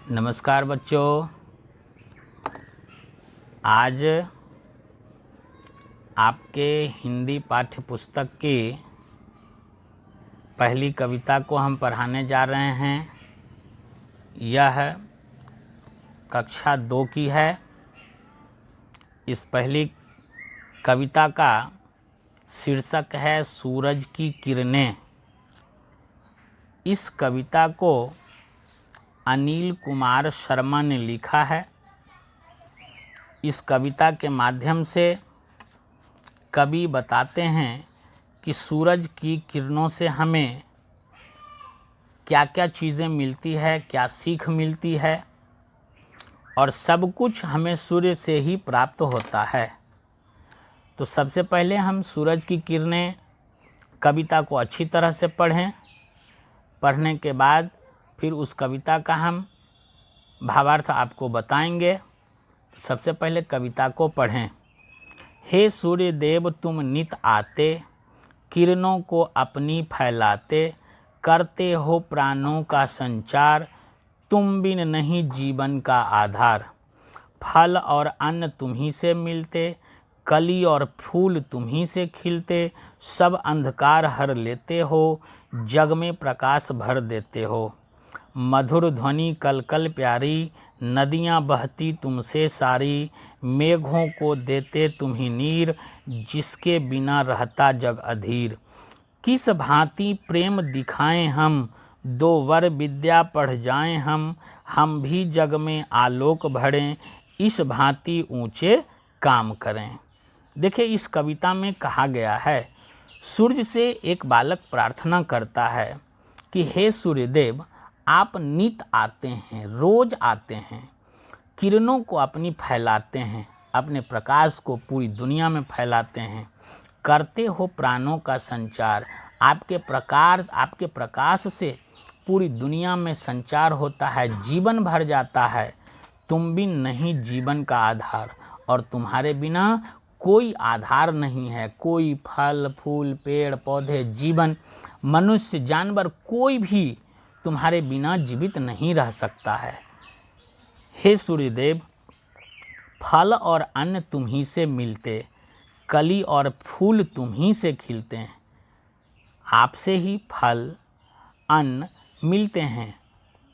नमस्कार बच्चों। आज आपके हिंदी पाठ्य पुस्तक की पहली कविता को हम पढ़ाने जा रहे हैं। यह कक्षा 2 की है। इस पहली कविता का शीर्षक है सूरज की किरणें। इस कविता को अनिल कुमार शर्मा ने लिखा है। इस कविता के माध्यम से कवि बताते हैं कि सूरज की किरणों से हमें क्या क्या चीज़ें मिलती है, क्या सीख मिलती है, और सब कुछ हमें सूर्य से ही प्राप्त होता है। तो सबसे पहले हम सूरज की किरणें कविता को अच्छी तरह से पढ़ें। पढ़ने के बाद फिर उस कविता का हम भावार्थ आपको बताएंगे। सबसे पहले कविता को पढ़ें। हे सूर्य देव तुम नित आते, किरणों को अपनी फैलाते, करते हो प्राणों का संचार, तुम बिन नहीं जीवन का आधार। फल और अन्न तुम्ही से मिलते, कली और फूल तुम्ही से खिलते, सब अंधकार हर लेते हो, जग में प्रकाश भर देते हो। मधुर ध्वनि कल कल प्यारी, नदियाँ बहती तुमसे सारी, मेघों को देते तुम्ही नीर, जिसके बिना रहता जग अधीर। किस भांति प्रेम दिखाएं हम, दो वर विद्या पढ़ जाएं हम भी जग में आलोक भरें, इस भांति ऊंचे काम करें। देखिए, इस कविता में कहा गया है, सूर्य से एक बालक प्रार्थना करता है कि हे सूर्यदेव, आप नित आते हैं, रोज आते हैं, किरणों को अपनी फैलाते हैं, अपने प्रकाश को पूरी दुनिया में फैलाते हैं, करते हो प्राणों का संचार। आपके प्रकाश से पूरी दुनिया में संचार होता है, जीवन भर जाता है। तुम बिन नहीं जीवन का आधार, और तुम्हारे बिना कोई आधार नहीं है। कोई फल फूल पेड़ पौधे जीवन मनुष्य जानवर कोई भी तुम्हारे बिना जीवित नहीं रह सकता है। हे सूर्यदेव, फल और अन्न तुम्ही से मिलते, कली और फूल तुम्ही से खिलते हैं। आपसे ही फल अन्न मिलते हैं,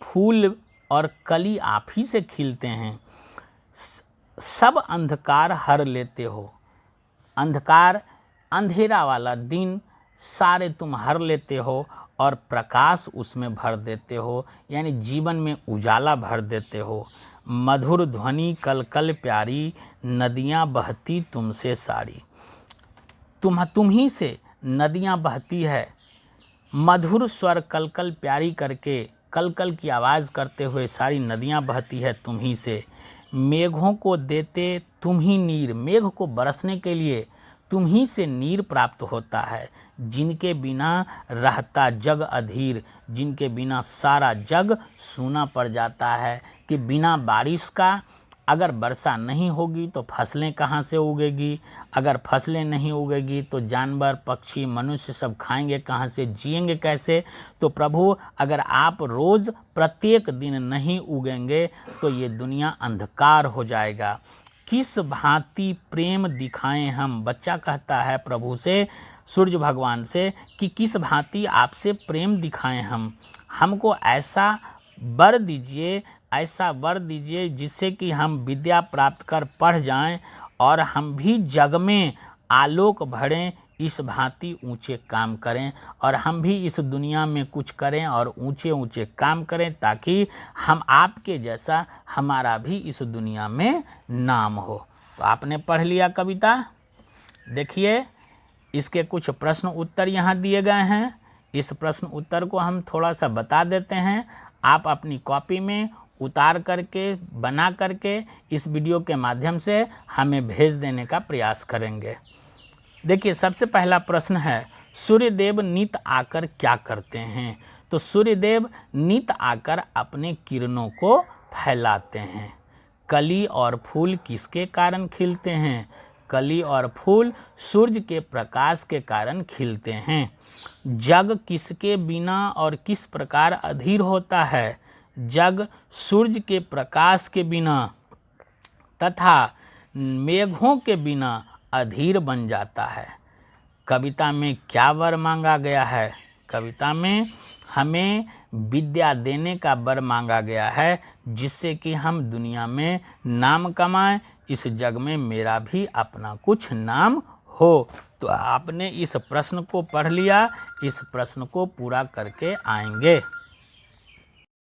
फूल और कली आप ही से खिलते हैं। सब अंधकार हर लेते हो, अंधकार अंधेरा वाला दिन सारे तुम हर लेते हो और प्रकाश उसमें भर देते हो, यानी जीवन में उजाला भर देते हो। मधुर ध्वनि कल कल प्यारी, नदियाँ बहती तुमसे सारी। तुम ही से नदियाँ बहती है, मधुर स्वर कल कल प्यारी करके कल कल की आवाज़ करते हुए सारी नदियाँ बहती है तुम ही से। मेघों को देते तुम ही नीर, मेघ को बरसने के लिए तुम ही से नीर प्राप्त होता है। जिनके बिना रहता जग अधीर, जिनके बिना सारा जग सूना पड़ जाता है, कि बिना बारिश का अगर वर्षा नहीं होगी तो फसलें कहाँ से उगेगी, अगर फसलें नहीं उगेगी तो जानवर पक्षी मनुष्य सब खाएंगे कहाँ से, जिएंगे कैसे। तो प्रभु, अगर आप रोज़ प्रत्येक दिन नहीं उगेंगे तो ये दुनिया अंधकार हो जाएगा। किस भांति प्रेम दिखाएं हम, बच्चा कहता है प्रभु से, सूर्य भगवान से, कि किस भांति आपसे प्रेम दिखाएं हमको ऐसा वर दीजिए, ऐसा वर दीजिए जिससे कि हम विद्या प्राप्त कर पढ़ जाएं और हम भी जग में आलोक भरें, इस भांति ऊंचे काम करें, और हम भी इस दुनिया में कुछ करें और ऊंचे ऊंचे काम करें, ताकि हम आपके जैसा हमारा भी इस दुनिया में नाम हो। तो आपने पढ़ लिया कविता। देखिए, इसके कुछ प्रश्न उत्तर यहाँ दिए गए हैं। इस प्रश्न उत्तर को हम थोड़ा सा बता देते हैं। आप अपनी कॉपी में उतार करके बना करके इस वीडियो के माध्यम से हमें भेज देने का प्रयास करेंगे। देखिए, सबसे पहला प्रश्न है, सूर्यदेव नित आकर क्या करते हैं। तो सूर्यदेव नित आकर अपने किरणों को फैलाते हैं। कली और फूल किसके कारण खिलते हैं। कली और फूल सूर्य के प्रकाश के कारण खिलते हैं। जग किसके बिना और किस प्रकार अधीर होता है। जग सूर्य के प्रकाश के बिना तथा मेघों के बिना अधीर बन जाता है। कविता में क्या वर मांगा गया है? कविता में हमें विद्या देने का वर मांगा गया है, जिससे कि हम दुनिया में नाम कमाएं, इस जग में मेरा भी अपना कुछ नाम हो। तो आपने इस प्रश्न को पढ़ लिया, इस प्रश्न को पूरा करके आएंगे।